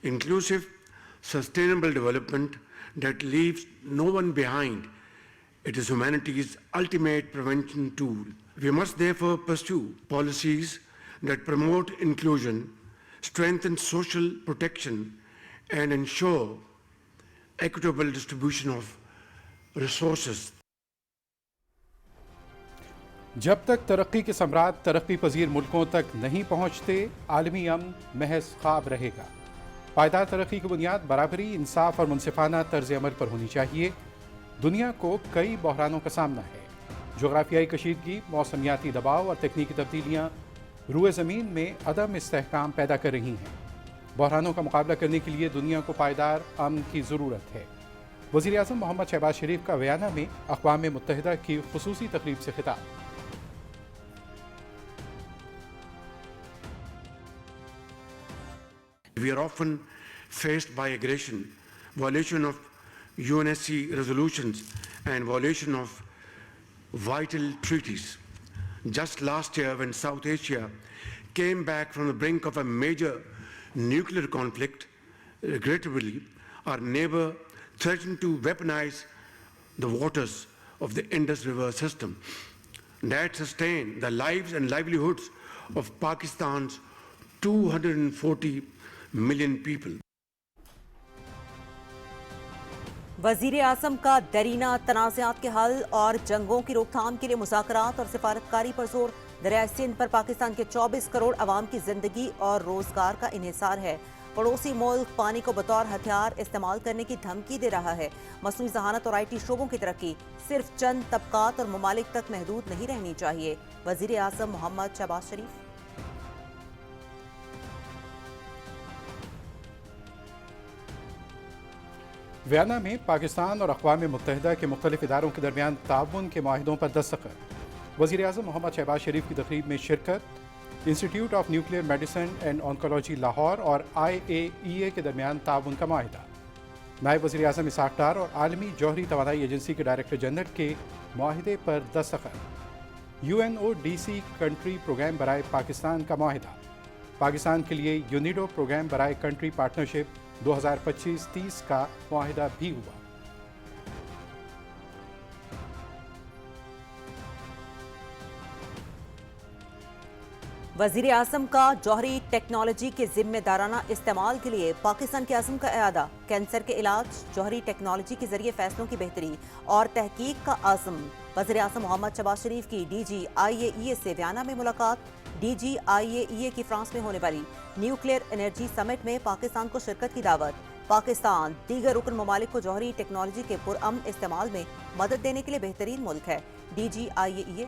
inclusive, sustainable development that leaves no one behind. It is humanity's ultimate prevention tool. We must therefore pursue policies that promote inclusion, strengthen social protection, and ensure equitable distribution of resources. جب تک ترقی کے ثمرات ترقی پذیر ملکوں تک نہیں پہنچتے، عالمی امن محض خواب رہے گا۔ پائیدار ترقی کی بنیاد برابری، انصاف اور منصفانہ طرز عمل پر ہونی چاہیے۔ دنیا کو کئی بحرانوں کا سامنا ہے۔ جغرافیائی کشیدگی، موسمیاتی دباؤ اور تکنیکی تبدیلیاں روئے زمین میں عدم استحکام پیدا کر رہی ہیں۔ بحرانوں کا مقابلہ کرنے کے لیے دنیا کو پائیدار امن کی ضرورت ہے۔ وزیر اعظم محمد شہباز شریف کا ویانا میں اقوام متحدہ کی خصوصی تقریب سے خطاب۔ We are often faced by aggression, violation of UNSC resolutions, and violation of vital treaties. Just last year, when South Asia came back from the brink of a major nuclear conflict, regrettably, our neighbor threatened to weaponize the waters of the Indus River system that sustain the lives and livelihoods of Pakistan's 240 million people. وزیر اعظم کا دیرینہ تنازعات کے حل اور جنگوں کی روک تھام کے لیے مذاکرات اور سفارتکاری پر زور۔ دریائے سندھ پر پاکستان کے 24 کروڑ عوام کی زندگی اور روزگار کا انحصار ہے۔ پڑوسی ملک پانی کو بطور ہتھیار استعمال کرنے کی دھمکی دے رہا ہے۔ مصنوعی ذہانت اور IT شعبوں کی ترقی صرف چند طبقات اور ممالک تک محدود نہیں رہنی چاہیے۔ وزیر اعظم محمد شہباز شریف۔ ویانا میں پاکستان اور اقوام متحدہ کے مختلف اداروں کے درمیان تعاون کے معاہدوں پر دستخط۔ وزیر اعظم محمد شہباز شریف کی تقریب میں شرکت۔ Institute of nuclear medicine and oncology Lahore اور IAEA کے درمیان تعاون کا معاہدہ۔ نائب وزیر اعظم اسحاق ڈار اور عالمی جوہری توانائی ایجنسی کے ڈائریکٹر جنرل کے معاہدے پر دستخط۔ UNODC کنٹری پروگرام برائے پاکستان کا معاہدہ۔ پاکستان کے لیے یونیڈو پروگرام برائے کنٹری پارٹنرشپ 2025-30 کا معاہدہ بھی ہوا۔ وزیر اعظم کا جوہری ٹیکنالوجی کے ذمہ دارانہ استعمال کے لیے پاکستان کے عزم کا اعادہ۔ کینسر کے علاج، جوہری ٹیکنالوجی کے ذریعے فیصلوں کی بہتری اور تحقیق کا عزم۔ وزیر اعظم محمد شہباز شریف کی DG IAEA سے ویانا میں ملاقات۔ DG IAEA کی فرانس میں ہونے والی نیوکلیئر انرجی سمٹ میں پاکستان کو شرکت کی دعوت۔ پاکستان دیگر رکن ممالک کو جوہری ٹیکنالوجی کے پرامن استعمال میں مدد دینے کے لیے بہترین ملک ہے۔ DG IAEA۔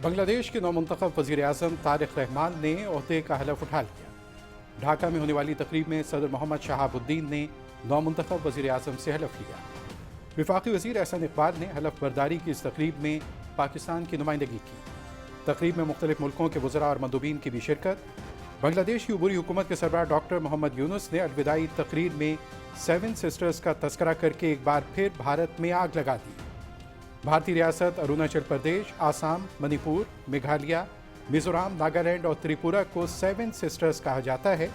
بنگلہ دیش کے نومنتخب وزیر اعظم طارق رحمان نے عہدے کا حلف اٹھا لیا۔ ڈھاکہ میں ہونے والی تقریب میں صدر محمد شہاب الدین نے نومنتخب وزیر اعظم سے حلف لیا۔ وفاقی وزیر احسن اقبال نے حلف برداری کی اس تقریب میں پاکستان کی نمائندگی کی۔ تقریب میں مختلف ملکوں کے وزراء اور مندوبین کی بھی شرکت۔ بنگلہ دیش کی عبوری حکومت کے سربراہ ڈاکٹر محمد یونس نے الوداعی تقریر میں 7 سسٹرز کا تذکرہ کر کے ایک بار پھر بھارت میں آگ لگا دی۔ بھارتی ریاست اروناچل پردیش، آسام، منی پور، میگھالیہ، میزورام، ناگالینڈ اور تریپورہ کو 7 سسٹرز کہا جاتا ہے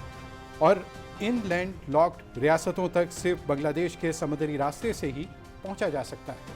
اور ان لینڈ لاکڈ ریاستوں تک صرف بنگلہ دیش کے سمندری راستے سے ہی پہنچا جا سکتا ہے۔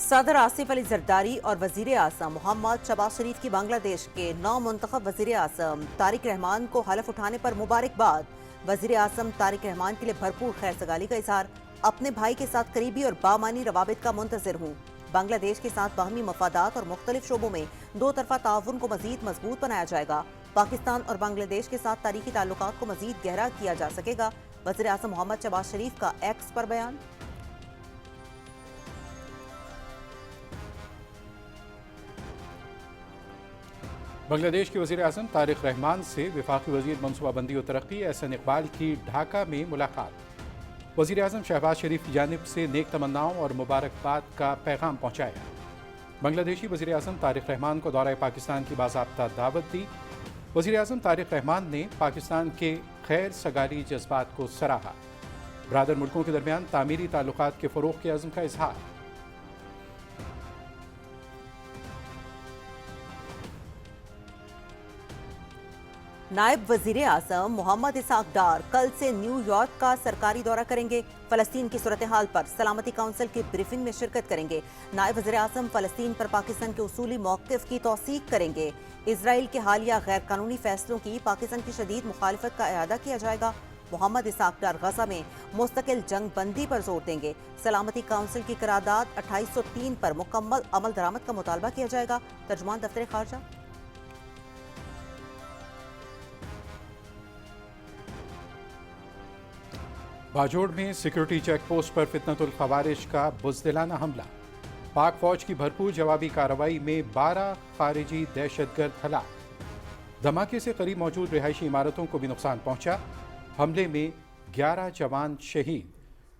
صدر آصف علی زرداری اور وزیر اعظم محمد شہباز شریف کی بنگلہ دیش کے نو منتخب وزیر اعظم طارق رحمان کو حلف اٹھانے پر مبارکباد۔ وزیر اعظم طارق رحمان کے لیے بھرپور خیر سگالی کا اظہار۔ اپنے بھائی کے ساتھ قریبی اور بامعنی روابط کا منتظر ہوں۔ بنگلہ دیش کے ساتھ باہمی مفادات اور مختلف شعبوں میں دو طرفہ تعاون کو مزید مضبوط بنایا جائے گا۔ پاکستان اور بنگلہ دیش کے ساتھ تاریخی تعلقات کو مزید گہرا کیا جا سکے گا۔ وزیر اعظم محمد شہباز شریف کا ایکس پر بیان۔ بنگلہ دیش کے وزیر اعظم طارق رحمان سے وفاقی وزیر منصوبہ بندی و ترقی احسن اقبال کی ڈھاکہ میں ملاقات۔ وزیر اعظم شہباز شریف کی جانب سے نیک تمناؤں اور مبارکباد کا پیغام پہنچایا۔ بنگلہ دیشی وزیر اعظم طارق رحمان کو دورہ پاکستان کی باضابطہ دعوت دی. وزیر اعظم طارق رحمان نے پاکستان کے خیر سگالی جذبات کو سراہا. برادر ملکوں کے درمیان تعمیری تعلقات کے فروغ کے عزم کا اظہار. نائب وزیر اعظم محمد اسحاق ڈار کل سے نیو یارک کا سرکاری دورہ کریں گے. فلسطین کی صورتحال پر سلامتی کونسل کی بریفنگ میں شرکت کریں گے. نائب وزیر اعظم فلسطین پر پاکستان کے اصولی موقف کی توثیق کریں گے. اسرائیل کے حالیہ غیر قانونی فیصلوں کی پاکستان کی شدید مخالفت کا اعادہ کیا جائے گا. محمد اسحاق ڈار غزہ میں مستقل جنگ بندی پر زور دیں گے. سلامتی کونسل کی قرارداد 2803 پر مکمل عمل درآمد کا مطالبہ کیا جائے گا. ترجمان دفتر خارجہ. باجوڑ میں سیکورٹی چیک پوسٹ پر فتنۃ الخوارج کا بزدلانہ حملہ. پاک فوج کی بھرپور جوابی کارروائی میں 12 خارجی دہشت گرد ہلاک. دھماکے سے قریب موجود رہائشی عمارتوں کو بھی نقصان پہنچا. حملے میں 11 جوان شہید.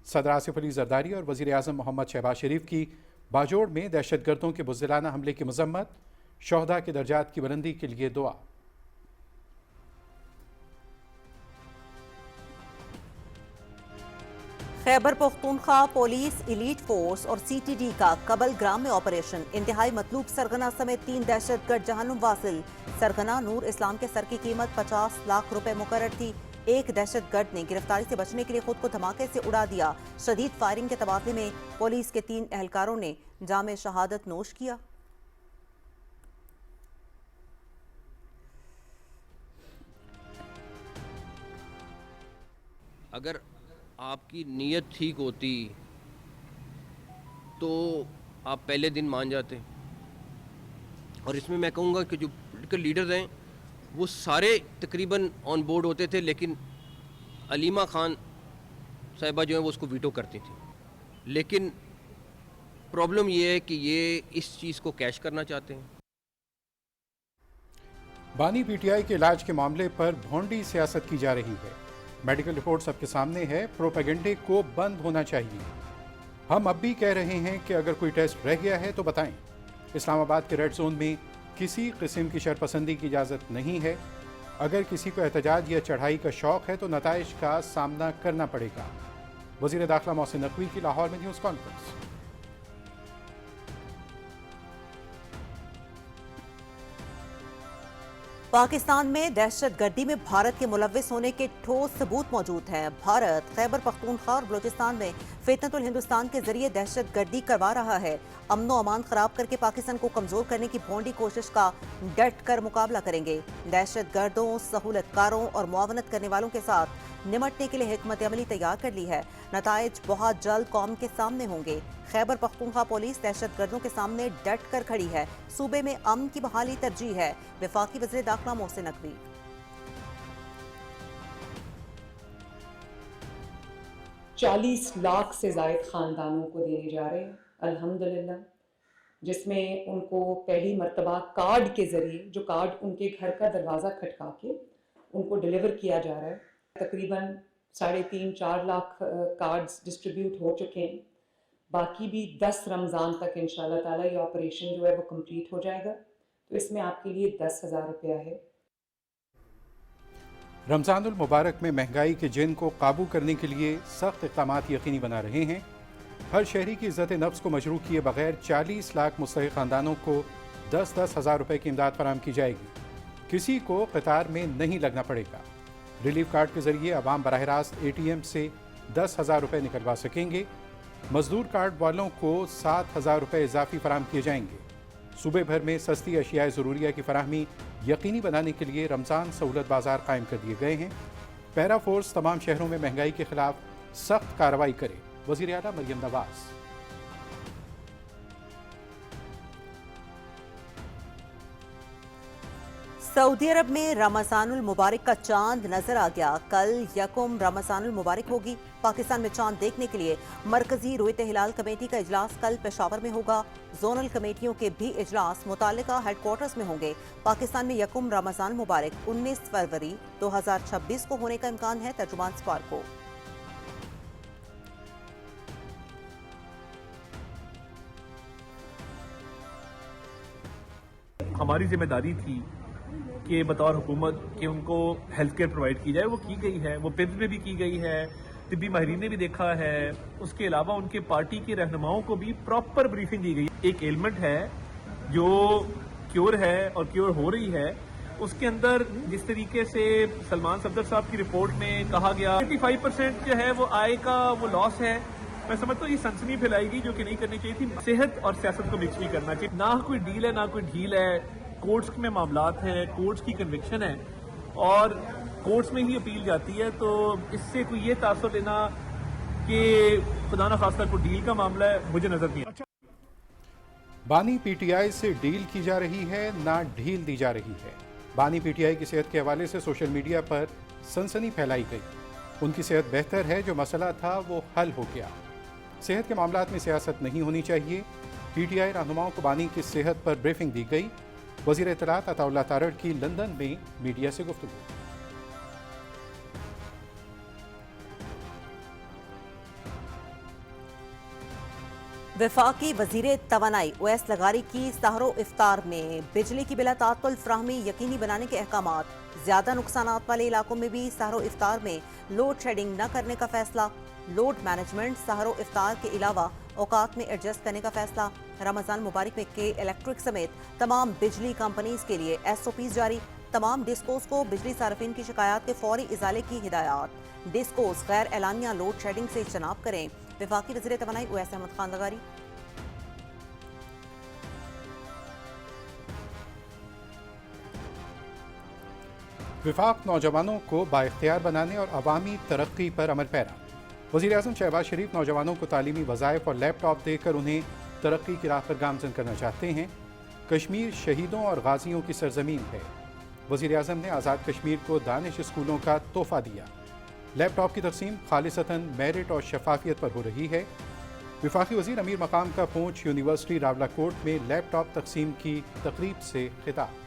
صدر آصف علی زرداری اور وزیر اعظم محمد شہباز شریف کی باجوڑ میں دہشت گردوں کے بزدلانہ حملے کی مذمت. شہداء کے درجات کی بلندی کے لیے دعا. Khyber Pakhtunkhwa police elite force اور سی ٹی ڈی کا کبل گرام میں آپریشن. انتہائی مطلوب سرغنہ سمیت 3 دہشت گرد جہنم واصل. سرغنہ نور اسلام کے سر کی قیمت 50 لاکھ روپے مقرر تھی. ایک دہشت گرد نے گرفتاری سے بچنے کے لیے خود کو دھماکے سے اڑا دیا. شدید فائرنگ کے تبادلے میں پولیس کے 3 اہلکاروں نے جام شہادت نوش کیا. اگر آپ کی نیت ٹھیک ہوتی تو آپ پہلے دن مان جاتے. اور اس میں میں کہوں گا کہ جو پولیٹیکل لیڈرز ہیں وہ سارے تقریباً آن بورڈ ہوتے تھے، لیکن علیمہ خان صاحبہ جو ہیں وہ اس کو ویٹو کرتی تھیں. لیکن پرابلم یہ ہے کہ یہ اس چیز کو کیش کرنا چاہتے ہیں. بانی پی ٹی آئی کے علاج کے معاملے پر بھونڈی سیاست کی جا رہی ہے. میڈیکل رپورٹ سب کے سامنے ہے. پروپیگنڈے کو بند ہونا چاہیے. ہم اب بھی کہہ رہے ہیں کہ اگر کوئی ٹیسٹ رہ گیا ہے تو بتائیں. اسلام آباد کے ریڈ زون میں کسی قسم کی شرپسندی کی اجازت نہیں ہے. اگر کسی کو احتجاج یا چڑھائی کا شوق ہے تو نتائج کا سامنا کرنا پڑے گا. وزیر داخلہ محسن نقوی کی لاہور میں نیوز کانفرنس. پاکستان میں دہشت گردی میں بھارت کے ملوث ہونے کے ٹھوس ثبوت موجود ہیں. بھارت خیبر پختونخوا اور بلوچستان میں فتنۃ الہندوستان کے ذریعے دہشت گردی کروا رہا ہے. امن و امان خراب کر کے پاکستان کو کمزور کرنے کی بھونڈی کوشش کا ڈٹ کر مقابلہ کریں گے. دہشت گردوں، سہولت کاروں اور معاونت کرنے والوں کے ساتھ نمٹنے کے لیے حکمت عملی تیار کر لی ہے. نتائج بہت جلد قوم کے سامنے ہوں گے. خیبر پختونخوا پولیس دہشت گردوں کے سامنے ڈٹ کر کھڑی ہے. صوبے میں امن کی بحالی ترجیح ہے. وفاقی وزیر داخلہ محسن نقوی. 40 لاکھ سے زائد خاندانوں کو دیے جا رہے ہیں الحمدللہ، جس میں ان کو پہلی مرتبہ کارڈ کے ذریعے، جو کارڈ ان کے گھر کا دروازہ کھٹکا کے ان کو ڈیلیور کیا جا رہا ہے. تقریباً 3.5-4 لاکھ کارڈز ڈسٹریبیوٹ ہو چکے ہیں. باقی بھی 10 رمضان تک انشاءاللہ تعالیٰ یہ آپریشن جو ہے وہ کمپلیٹ ہو جائے گا. تو اس میں آپ کے لیے 10,000 روپیہ ہے. رمضان المبارک میں مہنگائی کے جن کو قابو کرنے کے لیے سخت اقدامات یقینی بنا رہے ہیں. ہر شہری کی عزت نفس کو مجروح کیے بغیر 40 لاکھ مستحق خاندانوں کو 10-10 ہزار روپے کی امداد فراہم کی جائے گی. کسی کو قطار میں نہیں لگنا پڑے گا. ریلیف کارڈ کے ذریعے عوام براہ راست اے ٹی ایم سے 10,000 روپے نکلوا سکیں گے. مزدور کارڈ والوں کو 7,000 روپے اضافی فراہم کیے جائیں گے. صوبے بھر میں سستی اشیاء ضروریہ کی فراہمی یقینی بنانے کے لیے رمضان سہولت بازار قائم کر دیے گئے ہیں. پیرا فورس تمام شہروں میں مہنگائی کے خلاف سخت کارروائی کرے. وزیر اعلیٰ مریم نواز. سعودی عرب میں رمضان المبارک کا چاند نظر آ گیا. کل یکم رمضان المبارک ہوگی. پاکستان میں چاند دیکھنے کے لیے مرکزی رؤیت ہلال کمیٹی کا اجلاس کل پشاور میں ہوگا. زونل کمیٹیوں کے بھی اجلاس متعلقہ ہیڈ کوارٹرز میں ہوں گے. پاکستان میں یکم رمضان مبارک 19 فروری 2026 کو ہونے کا امکان ہے. ترجمان سپارکو. ہماری ذمہ داری تھی کہ بطور حکومت کہ ان کو ہیلتھ کیئر پرووائڈ کی جائے، وہ کی گئی ہے، وہ پمز میں بھی کی گئی ہے، طبی ماہرین نے بھی دیکھا ہے. اس کے علاوہ ان کے پارٹی کے رہنماؤں کو بھی پراپر بریفنگ دی گئی. ایک ایلمنٹ ہے جو کیور ہے اور کیور ہو رہی ہے، اس کے اندر جس طریقے سے سلمان صفدر صاحب کی رپورٹ میں کہا گیا 85% جو ہے وہ آئے کا وہ لاس ہے. میں سمجھتا ہوں یہ سنسنی پھیلائے گی جو کہ نہیں کرنی چاہیے تھی. صحت اور سیاست کو مکس نہیں کرنا چاہیے. نہ کوئی ڈیل ہے نہ کوئی ڈھیل ہے. کورٹس میں معاملات ہیں، کورٹس کی کنوکشن ہے اور کورٹس میں ہی اپیل جاتی ہے. تو اس سے کوئی یہ تاثر لینا کہ خدا نخواستہ کوئی ڈیل کا معاملہ ہے مجھے نظر نہیں آتا. بانی پی ٹی آئی سے ڈیل کی جا رہی ہے نہ ڈھیل دی جا رہی ہے. بانی پی ٹی آئی کی صحت کے حوالے سے سوشل میڈیا پر سنسنی پھیلائی گئی. ان کی صحت بہتر ہے، جو مسئلہ تھا وہ حل ہو گیا. صحت کے معاملات میں سیاست نہیں ہونی چاہیے. پی ٹی آئی رہنماؤں کو بانی کی صحت پر بریفنگ دی گئی. وزیر اطلاعات عطا اللہ تارڑ کی لندن میں میڈیا سے گفتگو. وفاقی وزیر توانائی اویس لغاری کی سحر و افطار میں بجلی کی بلا تعطل فراہمی یقینی بنانے کے احکامات. زیادہ نقصانات والے علاقوں میں بھی سحر و افطار میں لوڈ شیڈنگ نہ کرنے کا فیصلہ. لوڈ مینجمنٹ سحر و افطار کے علاوہ اوقات میں ایڈجسٹ کرنے کا فیصلہ. رمضان مبارک میں کے الیکٹرک سمیت تمام بجلی کمپنیز کے لیے SOPs جاری. تمام ڈسکوز کو بجلی صارفین کی شکایات کے فوری ازالے کی ہدایات. ڈسکوز غیر اعلانیہ لوڈ شیڈنگ سے اجتناب کریں. وفاقی وزیر توانائی اویس احمد خان لغاری. وفاق نوجوانوں کو بااختیار بنانے اور عوامی ترقی پر عمل پیرا. وزیر اعظم شہباز شریف نوجوانوں کو تعلیمی وظائف اور لیپ ٹاپ دے کر انہیں ترقی کی راہ پر گامزن کرنا چاہتے ہیں. کشمیر شہیدوں اور غازیوں کی سرزمین ہے. وزیر اعظم نے آزاد کشمیر کو دانش اسکولوں کا تحفہ دیا. لیپ ٹاپ کی تقسیم خالصتاً میرٹ اور شفافیت پر ہو رہی ہے. وفاقی وزیر امیر مقام کا پونچھ یونیورسٹی راولا کوٹ میں لیپ ٹاپ تقسیم کی تقریب سے خطاب.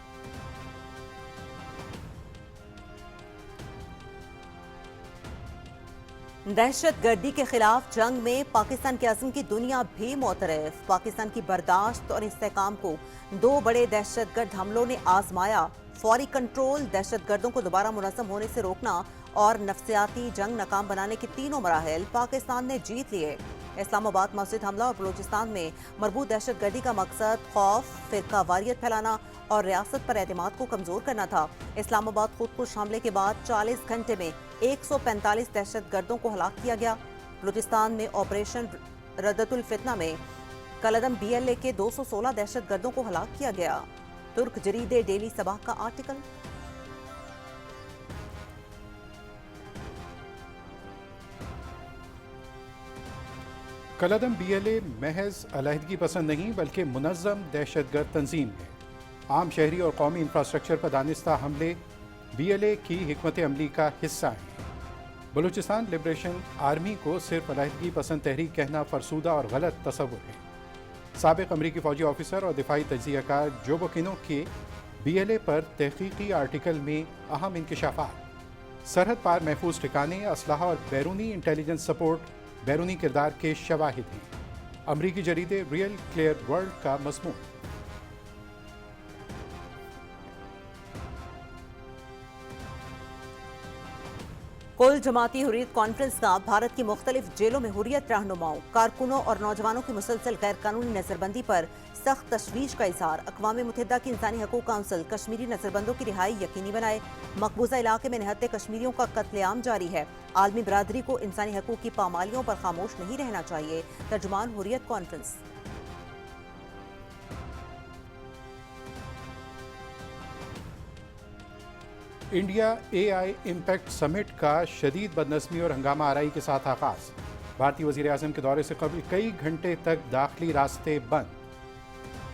دہشت گردی کے خلاف جنگ میں پاکستان کے عزم کی دنیا بھی معترف. پاکستان کی برداشت اور استحکام کو 2 بڑے دہشت گرد حملوں نے آزمایا. فوری کنٹرول، دہشت گردوں کو دوبارہ منظم ہونے سے روکنا اور نفسیاتی جنگ ناکام بنانے کے تینوں مراحل پاکستان نے جیت لیے. اسلام آباد مسجد حملہ اور بلوچستان میں مربوط دہشت گردی کا مقصد خوف، فرقہ واریت پھیلانا اور ریاست پر اعتماد کو کمزور کرنا تھا. اسلام آباد خودکش حملے کے بعد 40 گھنٹے میں 145 دہشت گردوں کو ہلاک کیا گیا. بلوچستان میں آپریشن ردت الفتنہ میں کلدم BLA کے 216 دہشت گردوں کو ہلاک کیا گیا. ترک جریدے ڈیلی صباح کا آرٹیکل. کلدم BLA محض علیحدگی پسند نہیں بلکہ منظم دہشت گرد تنظیم ہے. عام شہری اور قومی انفراسٹرکچر پر دانستہ حملے BLA کی حکمت عملی کا حصہ ہیں. بلوچستان لبریشن آرمی کو صرف علیحدگی پسند تحریک کہنا فرسودہ اور غلط تصور ہے. سابق امریکی فوجی آفیسر اور دفاعی تجزیہ کار جو بوکینو کے BLA پر تحقیقی آرٹیکل میں اہم انکشافات. سرحد پار محفوظ ٹھکانے، اسلحہ اور بیرونی انٹیلیجنس سپورٹ بیرونی کردار کے شواہد ہیں. امریکی جریدے ریئل کلیئر ورلڈ کا مضمون. کل جماعتی حریت کانفرنس کا بھارت کی مختلف جیلوں میں حریت رہنماؤں، کارکنوں اور نوجوانوں کی مسلسل غیر قانونی نظر بندی پر سخت تشویش کا اظہار. اقوام متحدہ کی انسانی حقوق کونسل کشمیری نظر بندوں کی رہائی یقینی بنائے. مقبوضہ علاقے میں نہتے کشمیریوں کا قتل عام جاری ہے. عالمی برادری کو انسانی حقوق کی پامالیوں پر خاموش نہیں رہنا چاہیے. ترجمان حریت کانفرنس. انڈیا AI امپیکٹ سمٹ کا شدید بدنظمی اور ہنگامہ آرائی کے ساتھ آغاز. بھارتی وزیر اعظم کے دورے سے قبل کئی گھنٹے تک داخلی راستے بند.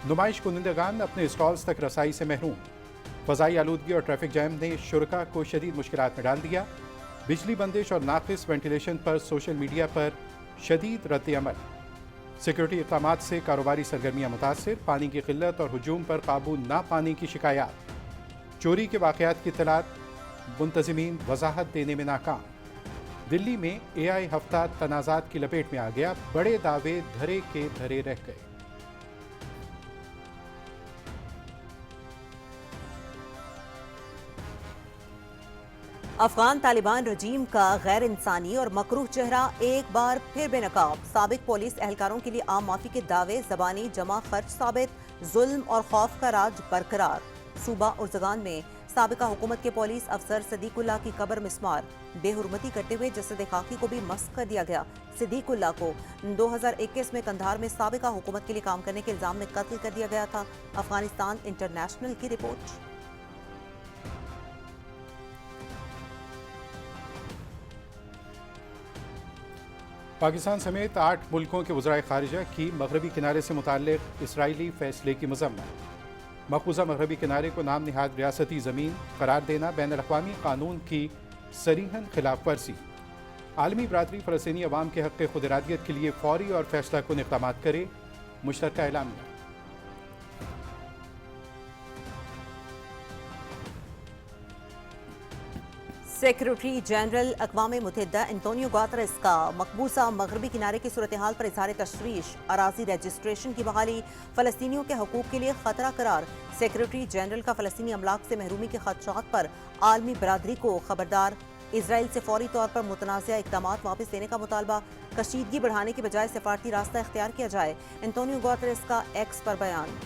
نمائش کنندگان اپنے اسٹالز تک رسائی سے محروم. فضائی آلودگی اور ٹریفک جام نے شرکاء کو شدید مشکلات میں ڈال دیا. بجلی بندش اور ناقص وینٹیلیشن پر سوشل میڈیا پر شدید رد عمل. سیکورٹی اقدامات سے کاروباری سرگرمیاں متاثر. پانی کی قلت اور ہجوم پر قابو نہ پانے کی شکایات. چوری کے واقعات کی اطلاعات، منتظمین وضاحت دینے میں ناکام. دلی میں AI ہفتہ تنازعات کی لپیٹ میں آ گیا. بڑے دعوے دھرے کے دھرے رہ گئے. افغان طالبان رجیم کا غیر انسانی اور مکروہ چہرہ ایک بار پھر بے نقاب. سابق پولیس اہلکاروں کے لیے عام معافی کے دعوے زبانی جمع خرچ ثابت. ظلم اور خوف کا راج برقرار. صوبہ ارزگان میں سابقہ حکومت کے پولیس افسر صدیق اللہ کی قبر مسمار. بے حرمتی کرتے ہوئے جسد خاکی کو بھی مسخ کر دیا گیا. صدیق اللہ کو 2021 میں قندھار میں سابقہ حکومت کے لیے کام کرنے کے الزام میں قتل کر دیا گیا تھا. افغانستان انٹرنیشنل کی رپورٹ. پاکستان سمیت 8 ملکوں کے وزرائے خارجہ کی مغربی کنارے سے متعلق اسرائیلی فیصلے کی مذمت. مقبوضہ مغربی کنارے کو نام نہاد ریاستی زمین قرار دینا بین الاقوامی قانون کی صریحاً خلاف ورزی. عالمی برادری فلسطینی عوام کے حق خود ارادیت کے لیے فوری اور فیصلہ کن اقدامات کرے. مشترکہ اعلامیہ. سیکرٹری جنرل اقوام متحدہ انتونیو گوتریس کا مقبوضہ مغربی کنارے کی صورتحال پر اظہار تشویش. اراضی رجسٹریشن کی بحالی فلسطینیوں کے حقوق کے لیے خطرہ قرار. سیکرٹری جنرل کا فلسطینی املاک سے محرومی کے خدشات پر عالمی برادری کو خبردار. اسرائیل سے فوری طور پر متنازعہ اقدامات واپس لینے کا مطالبہ. کشیدگی بڑھانے کی بجائے سفارتی راستہ اختیار کیا جائے. انتونیو گوتریس کا ایکس پر بیان.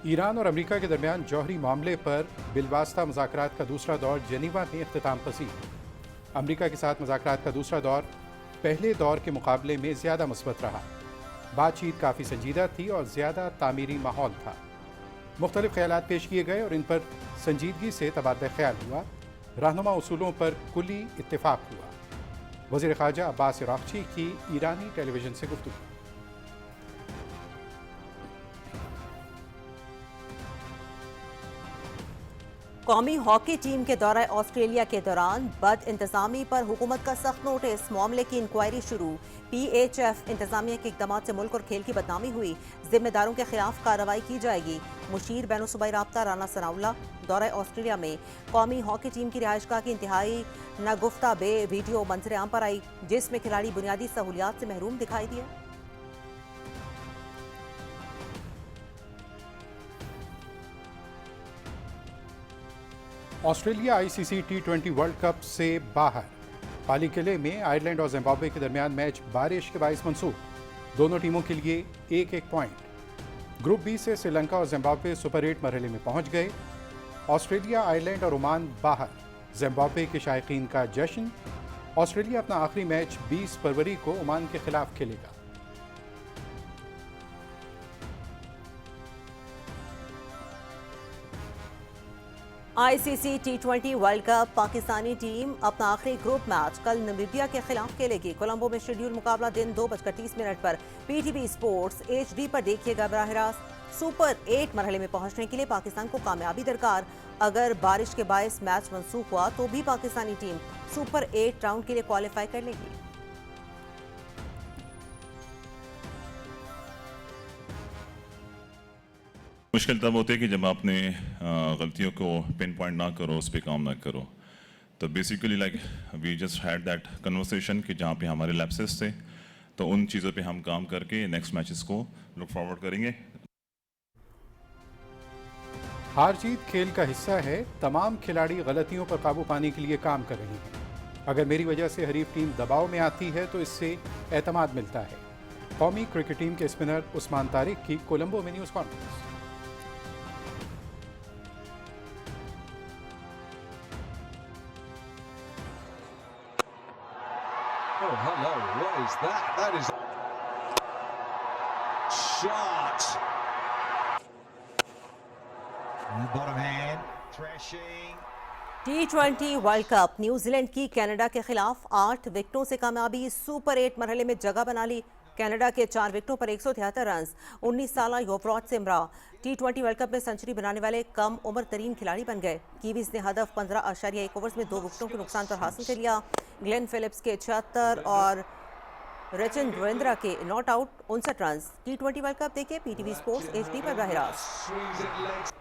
ایران اور امریکہ کے درمیان جوہری معاملے پر بالواسطہ مذاکرات کا دوسرا دور جنیوا میں اختتام پذیر. امریکہ کے ساتھ مذاکرات کا دوسرا دور پہلے دور کے مقابلے میں زیادہ مثبت رہا. بات چیت کافی سنجیدہ تھی اور زیادہ تعمیری ماحول تھا. مختلف خیالات پیش کیے گئے اور ان پر سنجیدگی سے تبادلہ خیال ہوا. رہنما اصولوں پر کلی اتفاق ہوا. وزیر خارجہ عباس عراقچی کی ایرانی ٹیلی ویژن سے گفتگو. قومی ہاکی ٹیم کے دورہ آسٹریلیا کے دوران بد انتظامی پر حکومت کا سخت نوٹس. معاملے کی انکوائری شروع. پی ایچ ایف انتظامیہ کے اقدامات سے ملک اور کھیل کی بدنامی ہوئی. ذمہ داروں کے خلاف کارروائی کی جائے گی. مشیر بین الصوبائی رابطہ رانا ثناءاللہ. دورہ آسٹریلیا میں قومی ہاکی ٹیم کی رہائش گاہ کی انتہائی ناگفتہ بے ویڈیو منظر عام پر آئی جس میں کھلاڑی بنیادی سہولیات سے محروم دکھائی دیے. آسٹریلیا آئی سی سی T20 ورلڈ کپ سے باہر. پالی قلعے میں آئرلینڈ اور زمبابوے کے درمیان میچ بارش کے باعث منسوخ. دونوں ٹیموں کے لیے ایک پوائنٹ. گروپ بی سے سری لنکا اور زمبابوے سپر 8 مرحلے میں پہنچ گئے. آسٹریلیا، آئرلینڈ اور عمان باہر. زمبابوے کے شائقین کا جشن. آسٹریلیا اپنا آخری میچ 20 فروری کو عمان کے خلاف کھیلے گا. آئی سی سی T20 world cup Pakistani team اپنا آخری گروپ میچ کل نمیبیا کے خلاف کھیلے گی. کولمبو میں شیڈول مقابلہ دن 2:30 پر PTV اسپورٹس HD پر دیکھیے گا براہ راست. سپر 8 مرحلے میں پہنچنے کے لیے پاکستان کو کامیابی درکار. اگر بارش کے باعث میچ منسوخ ہوا تو بھی پاکستانی ٹیم سپر 8 راؤنڈ کے لیے کوالیفائی کر لے گی. مشکل تب ہوتی ہے کہ جب آپ اپنے غلطیوں کو پن پوائنٹ نہ کرو، اس پہ کام نہ کرو. تو basically like we just had that conversation کہ جہاں پہ ہمارے لیپسز تھے تو ان چیزوں پہ ہم کام کر کے نیکسٹ میچز کو لک فارورڈ کریں گے. ہار جیت کھیل کا حصہ ہے. تمام کھلاڑی غلطیوں پر قابو پانے کے لیے کام کر رہے ہیں. اگر میری وجہ سے حریف ٹیم دباؤ میں آتی ہے تو اس سے اعتماد ملتا ہے. قومی کرکٹ ٹیم کے اسپنر عثمان طارق کی کولمبو میں news conference. Oh, hello, what is that? That is shot. Bottom hand, thrashing. T20 world cup New Zealand کی کینیڈا کے خلاف 8 وکٹوں سے کامیابی. سپر 8 مرحلے میں جگہ بنا لی. کینیڈا کے 4 وکٹوں پر 173 رنز. 19 سالہ یوفراٹ سے امرا T20 ورلڈ کپ میں سنچری بنانے والے کم عمر ترین کھلاڑی بن گئے. کیویز نے ہدف 15.1 اوورز میں 2 وکٹوں کے نقصان پر حاصل کر لیا. گلین فلپس کے 76 اور رچن رویندرا کے not out 59 runs. T20 world cup دیکھیں PTV اسپورٹس HD پر براہ راست.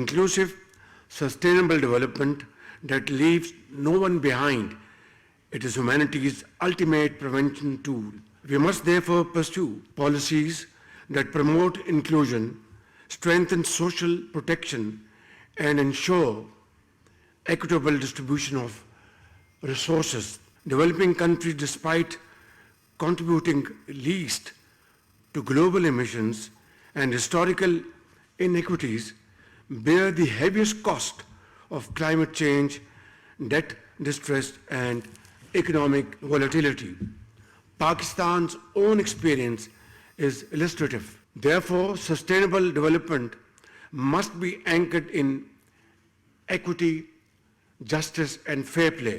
Inclusive, sustainable development that leaves no one behind. It is humanity's ultimate prevention tool. We must therefore pursue policies that promote inclusion, strengthen social protection, and ensure equitable distribution of resources. Developing countries, despite contributing least to global emissions and historical inequities, bear the heaviest cost of climate change, debt distress, and economic volatility. Pakistan's own experience is illustrative. Therefore, sustainable development must be anchored in equity, justice, and fair play.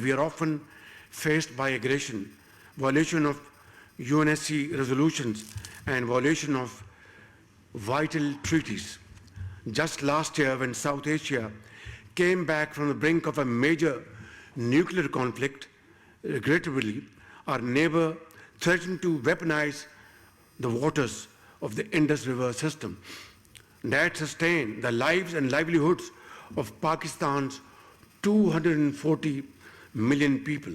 We are often faced by aggression, violation of UNSC resolutions, and violation of vital treaties. Just last year, when South Asia came back from the brink of a major nuclear conflict, regrettably, our neighbor threatened to weaponize the waters of the Indus River system that sustain the lives and livelihoods of Pakistan's 240 million people.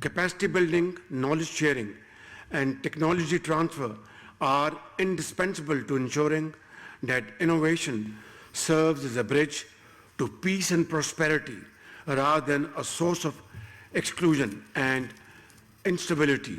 Capacity building, knowledge sharing, and technology transfer are indispensable to ensuring that innovation serves as a bridge to peace and prosperity rather than a source of exclusion and instability.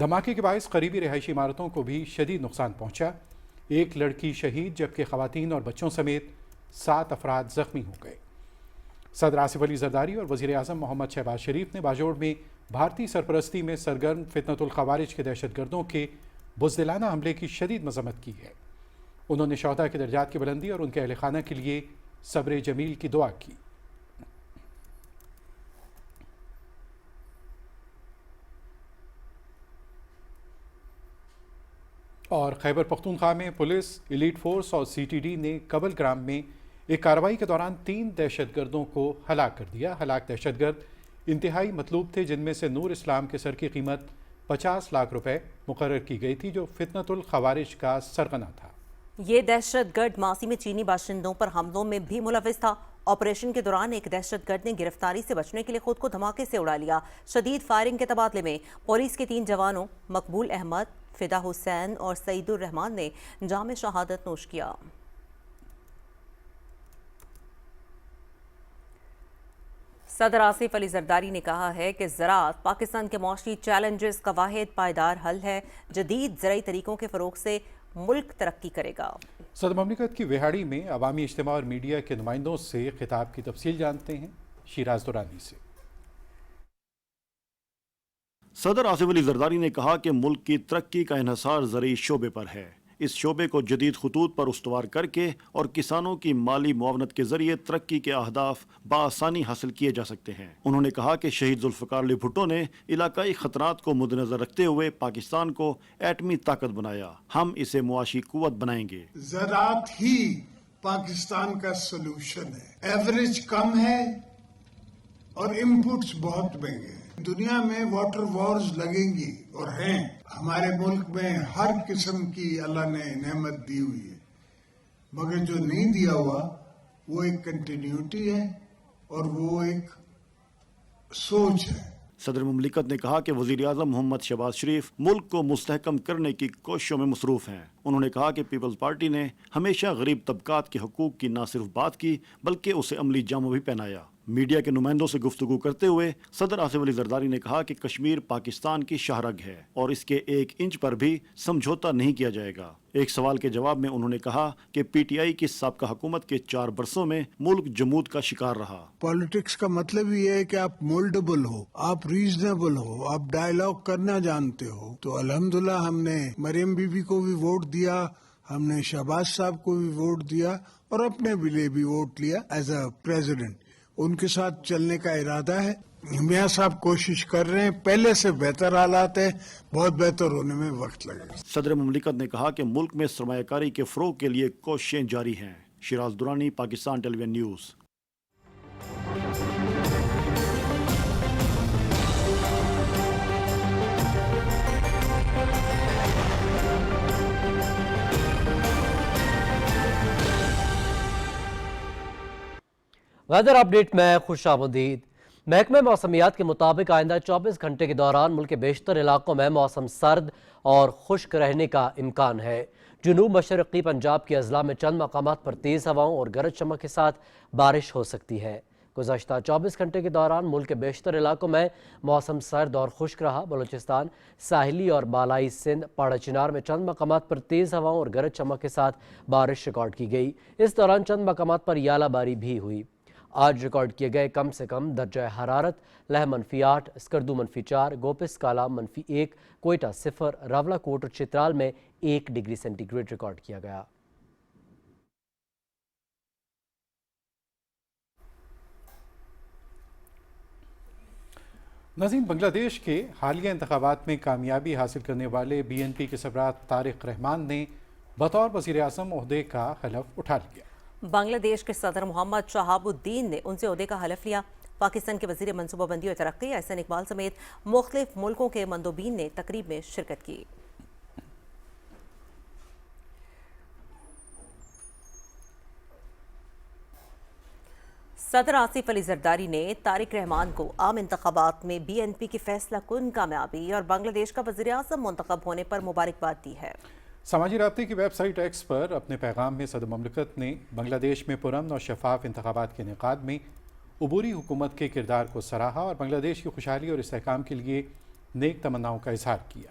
دھماکے کے باعث قریبی رہائشی عمارتوں کو بھی شدید نقصان پہنچا. ایک لڑکی شہید جبکہ خواتین اور بچوں سمیت 7 افراد زخمی ہو گئے. صدر آصف علی زرداری اور وزیر اعظم محمد شہباز شریف نے باجوڑ میں بھارتی سرپرستی میں سرگرم فتنۃ الخوارج کے دہشت گردوں کے بزدلانہ حملے کی شدید مذمت کی ہے. انہوں نے شہداء کے درجات کی بلندی اور ان کے اہل خانہ کے لیے صبر جمیل کی دعا کی. اور خیبر پختونخوا میں پولیس، ایلیٹ فورس اور سی ٹی ڈی نے کبل گرام میں ایک کارروائی کے دوران 3 دہشت گردوں کو ہلاک کر دیا. ہلاک دہشت گرد انتہائی مطلوب تھے، جن میں سے نور اسلام کے سر کی قیمت 50 لاکھ روپے مقرر کی گئی تھی، جو فتنۃ الخوارج کا سرغنہ تھا. یہ دہشت گرد ماضی میں چینی باشندوں پر حملوں میں بھی ملوث تھا. آپریشن کے دوران ایک دہشت گرد نے گرفتاری سے بچنے کے لیے خود کو دھماکے سے اڑا لیا. شدید فائرنگ کے تبادلے میں پولیس کے 3 جوانوں مقبول احمد، فدا حسین اور سعید الرحمان نے جام شہادت نوش کیا. صدر آصف علی زرداری نے کہا ہے کہ زراعت پاکستان کے معاشی چیلنجز کا واحد پائیدار حل ہے. جدید زرعی طریقوں کے فروغ سے ملک ترقی کرے گا. صدر مملکت کی وہاڑی میں عوامی اجتماع اور میڈیا کے نمائندوں سے خطاب کی تفصیل جانتے ہیں شیراز دورانی سے. صدر آصف علی زرداری نے کہا کہ ملک کی ترقی کا انحصار زرعی شعبے پر ہے. اس شعبے کو جدید خطوط پر استوار کر کے اور کسانوں کی مالی معاونت کے ذریعے ترقی کے اہداف بآسانی حاصل کیے جا سکتے ہیں. انہوں نے کہا کہ شہید ذوالفقار علی بھٹو نے علاقائی خطرات کو مد نظر رکھتے ہوئے پاکستان کو ایٹمی طاقت بنایا. ہم اسے معاشی قوت بنائیں گے. زراعت ہی پاکستان کا سلوشن ہے. ایوریج کم ہے اور انپٹس بہت مہنگے ہیں. دنیا میں واٹر وارز لگیں گی اور ہیں. ہمارے ملک میں ہر قسم کی اللہ نے نعمت دی ہوئی ہے، مگر جو نہیں دیا ہوا وہ ایک کنٹینیوٹی ہے اور وہ ایک سوچ ہے. صدر مملکت نے کہا کہ وزیر اعظم محمد شہباز شریف ملک کو مستحکم کرنے کی کوششوں میں مصروف ہیں. انہوں نے کہا کہ پیپلز پارٹی نے ہمیشہ غریب طبقات کے حقوق کی نہ صرف بات کی بلکہ اسے عملی جامہ بھی پہنایا. میڈیا کے نمائندوں سے گفتگو کرتے ہوئے صدر آصف علی زرداری نے کہا کہ کشمیر پاکستان کی شاہرگ ہے اور اس کے 1 انچ پر بھی سمجھوتا نہیں کیا جائے گا. ایک سوال کے جواب میں انہوں نے کہا کہ پی ٹی آئی کی سابقہ حکومت کے 4 برسوں میں ملک جمود کا شکار رہا. پالیٹکس کا مطلب یہ ہے کہ آپ مولڈبل ہو، آپ ریزنیبل ہو، آپ ڈائیلاگ کرنا جانتے ہو. تو الحمدللہ ہم نے مریم بی بی کو بھی ووٹ دیا، ہم نے شہباز صاحب کو بھی ووٹ دیا اور اپنے لیے بھی ووٹ لیا ایز اے پریزیڈنٹ. ان کے ساتھ چلنے کا ارادہ ہے. میاں صاحب کوشش کر رہے ہیں، پہلے سے بہتر حالات ہیں، بہت بہتر ہونے میں وقت لگے گا. صدر مملکت نے کہا کہ ملک میں سرمایہ کاری کے فروغ کے لیے کوششیں جاری ہیں. شیراز دورانی، پاکستان ٹیلی ویژن نیوز. ویدر اپ ڈیٹ میں خوش آمدید. محکمہ موسمیات کے مطابق آئندہ 24 گھنٹے کے دوران ملک کے بیشتر علاقوں میں موسم سرد اور خشک رہنے کا امکان ہے. جنوب مشرقی پنجاب کے اضلاع میں چند مقامات پر تیز ہواؤں اور گرج چمک کے ساتھ بارش ہو سکتی ہے. گزشتہ 24 گھنٹے کے دوران ملک کے بیشتر علاقوں میں موسم سرد اور خشک رہا. بلوچستان، ساحلی اور بالائی سندھ، پاڑہ چنار میں چند مقامات پر تیز ہواؤں اور گرج چمک کے ساتھ بارش ریکارڈ کی گئی. اس دوران چند مقامات پر یالہ باری بھی ہوئی. آج ریکارڈ کیے گئے کم سے کم درجہ حرارت لہ -8، اسکردو -4، گوپس کالا -1، کوئٹہ 0، راولہ کوٹ اور چترال میں 1 ڈگری سینٹی گریڈ ریکارڈ کیا گیا. ناظرین، بنگلہ دیش کے حالیہ انتخابات میں کامیابی حاصل کرنے والے بی این پی کے سربراہ طارق رحمان نے بطور وزیر اعظم عہدے کا حلف اٹھا لیا. بنگلہ دیش کے صدر محمد شہاب الدین نے ان سے عہدے کا حلف لیا. پاکستان کے وزیر منصوبہ بندی اور ترقی احسن اقبال سمیت مختلف ملکوں کے مندوبین نے تقریب میں شرکت کی. صدر آصف علی زرداری نے طارق رحمان کو عام انتخابات میں بی این پی کی فیصلہ کن کامیابی اور بنگلہ دیش کا وزیر اعظم منتخب ہونے پر مبارکباد دی ہے. سماجی رابطے کی ویب سائٹ ایکس پر اپنے پیغام میں صدر مملکت نے بنگلہ دیش میں پرامن اور شفاف انتخابات کے انعقاد میں عبوری حکومت کے کردار کو سراہا اور بنگلہ دیش کی خوشحالی اور استحکام کے لیے نیک تمناؤں کا اظہار کیا.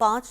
5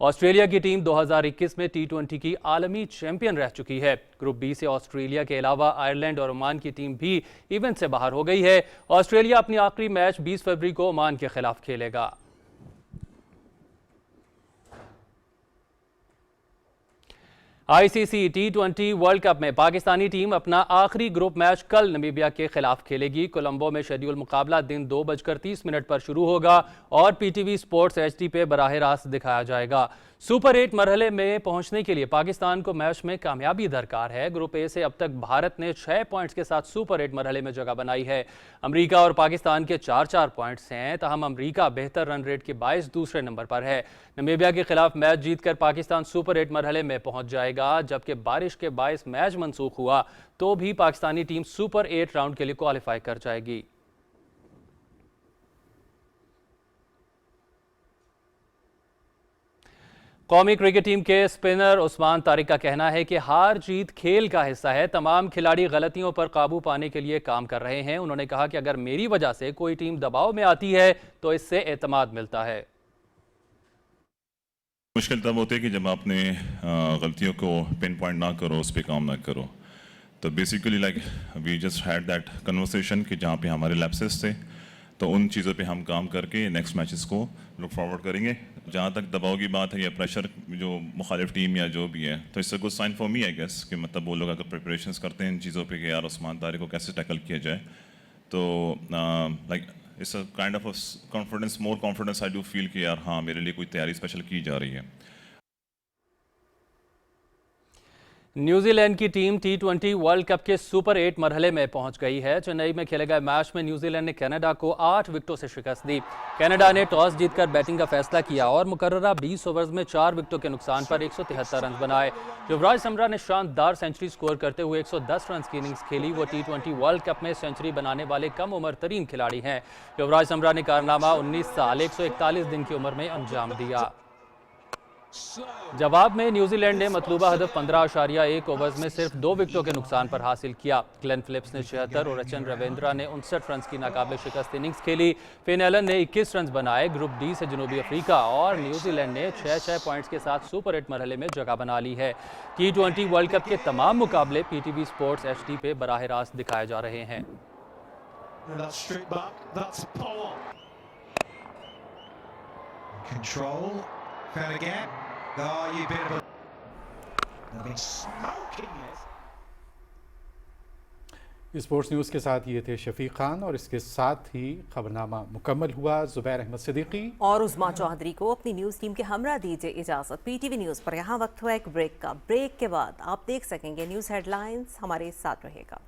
آسٹریلیا کی ٹیم 2021 میں T20 کی عالمی چیمپئن رہ چکی ہے۔ گروپ بی سے آسٹریلیا کے علاوہ آئرلینڈ اور عمان کی ٹیم بھی ایونٹ سے باہر ہو گئی ہے۔ آسٹریلیا اپنی آخری میچ 20 فروری کو عمان کے خلاف کھیلے گا۔ ICC T20 ورلڈ کپ میں پاکستانی ٹیم اپنا آخری گروپ میچ کل نمیبیا کے خلاف کھیلے گی۔ کولمبو میں شیڈیول مقابلہ دن 2:30 پر شروع ہوگا اور PTV سپورٹس HD پہ براہ راست دکھایا جائے گا۔ سپر 8 مرحلے میں پہنچنے کے لیے پاکستان کو میچ میں کامیابی درکار ہے۔ گروپ اے سے اب تک بھارت نے 6 پوائنٹس کے ساتھ سپر 8 مرحلے میں جگہ بنائی ہے۔ امریکہ اور پاکستان کے 4 پوائنٹس ہیں، تاہم امریکہ بہتر رن ریٹ کے باعث دوسرے نمبر پر ہے۔ نمیبیا کے خلاف میچ جیت کر پاکستان سپر 8 مرحلے میں پہنچ جائے گا، جبکہ بارش کے باعث میچ منسوخ ہوا تو بھی پاکستانی ٹیم سپر 8 راؤنڈ کے لیے کوالیفائی کر جائے گی۔ قومی کرکٹ ٹیم کے اسپنر عثمان طارق کا کہنا ہے کہ ہار جیت کھیل کا حصہ ہے، تمام کھلاڑی غلطیوں پر قابو پانے کے لیے کام کر رہے ہیں۔ انہوں نے کہا کہ اگر میری وجہ سے کوئی ٹیم دباؤ میں آتی ہے تو اس سے اعتماد ملتا ہے۔ مشکل تب ہوتی ہے کہ جب آپ اپنے غلطیوں کو پن پوائنٹ نہ کرو، اس پہ کام نہ کرو۔ تو basically like we just had that conversation کہ جہاں پہ ہمارے لیپسز تھے تو ان چیزوں پہ ہم کام کر کے نیکسٹ میچز کو لک فارورڈ کریں گے۔ جہاں تک دباؤ کی بات ہے یا پریشر جو مخالف ٹیم یا جو بھی ہے، تو اس سے good sign for me I guess کہ مطلب وہ لوگ اگر پریپریشنس کرتے ہیں ان چیزوں پہ کہ یار عثمان طارق کو کیسے ٹیکل کیا جائے، تو like it's a kind of confidence, more confidence I do feel کہ یار ہاں میرے لیے کوئی تیاری اسپیشل کی جا رہی ہے۔ نیوزی لینڈ کی ٹیم T20 ورلڈ کپ کے سپر 8 مرحلے میں پہنچ گئی ہے۔ چنئی میں کھیلے گئے میچ میں نیوزی لینڈ نے کینیڈا کو 8 وکٹوں سے شکست دی۔ کینیڈا نے ٹاس جیت کر بیٹنگ کا فیصلہ کیا اور مقررہ 20 اوورز میں 4 وکٹوں کے نقصان پر 173 رنز بنائے۔ یوراج سمرا نے شاندار سینچری سکور کرتے ہوئے 110 رنز کی اننگز کھیلی۔ وہ T20 ورلڈ کپ میں سینچری بنانے والے کم عمر ترین کھلاڑی ہیں۔ یوراج سمرا نے کارنامہ 19 سال 141 دن کی عمر میں انجام دیا۔ جواب میں نیوزی لینڈ نے مطلوبہ ہدف 15.1 اوورز میں صرف 2 وکٹوں کے نقصان پر حاصل کیا۔ گلین فلپس نے 76 اور رچن رویندرا نے 59 رنز کی ناقابل شکست اننگز کھیلی۔ فین ایلن نے 21 رنز بنائے۔ گروپ ڈی سے جنوبی افریقہ اور نیوزی لینڈ نے 6 پوائنٹس کے ساتھ سپر 8 مرحلے میں جگہ بنا لی ہے۔ T20 ورلڈ کپ کے تمام مقابلے PTV سپورٹس HD پہ براہ راست دکھائے جا رہے ہیں۔ اسپورٹس نیوز کے ساتھ یہ تھے شفیق خان، اور اس کے ساتھ ہی خبرنامہ مکمل ہوا۔ زبیر احمد صدیقی اور عظما چودھری کو اپنی نیوز ٹیم کے ہمراہ دیجیے اجازت۔ PTV نیوز پر یہاں وقت ہوا ایک بریک کا۔ بریک کے بعد آپ دیکھ سکیں گے نیوز ہیڈ لائنز۔ ہمارے ساتھ رہے گا۔